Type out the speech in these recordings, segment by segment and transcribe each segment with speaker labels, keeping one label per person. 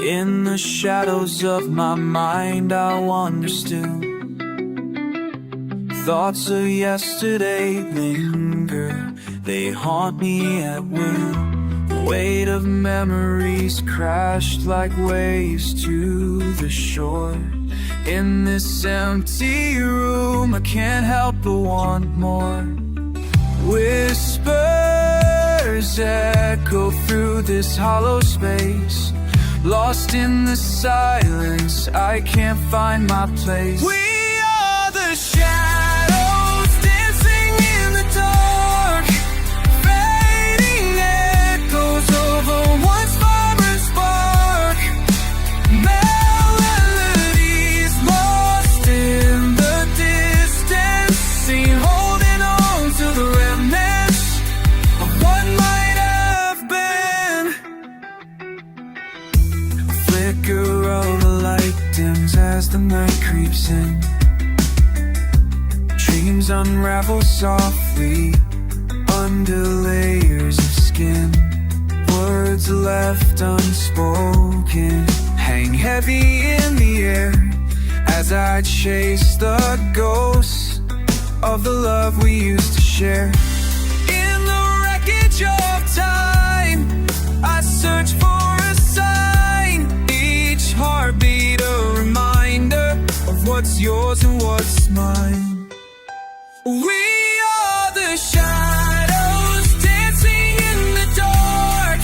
Speaker 1: In the shadows of my mind I wander still. Thoughts of yesterday linger, they haunt me at will. The weight of memories crashed like waves to the shore. In this empty room I can't help but want more. Whispers echo through this hollow space. Lost in the silence, I can't find my place. We are the shadows dancing in the dark, fading echoes of a once vibrant spark. Melodies lost in the distance, seem holding on to the remnants of what might have been. Flicker of a light dims as the night creeps in. Dreams unravel softly under layers of skin. Words left unspoken hang heavy in the air as I chase the ghosts of the love we used to share. In the wreckage of time, I search for a sign. Each heartbeat a reminder of what's yours and what's mine. We are the shadows dancing in the dark,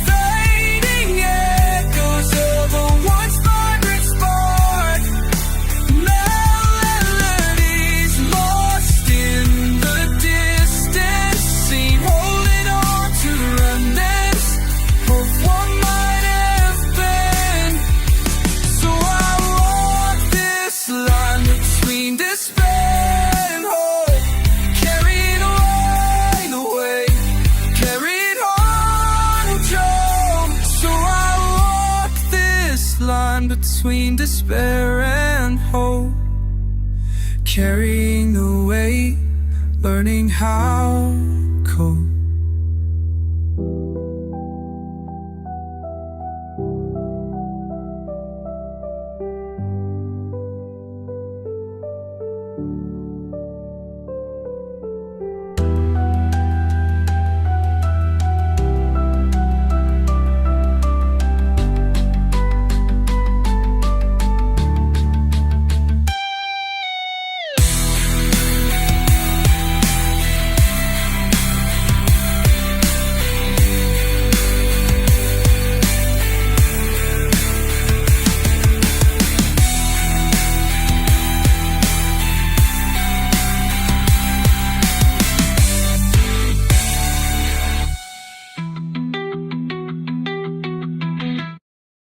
Speaker 1: fading echoes of a once vibrant spark. Melodies lost in the distance, seem holding on to the remnants of what might have been. So I walk this line between despair and hope, carried away the way, carried on Joe. So I walk this line between despair and hope, carrying the weight, learning how to cope.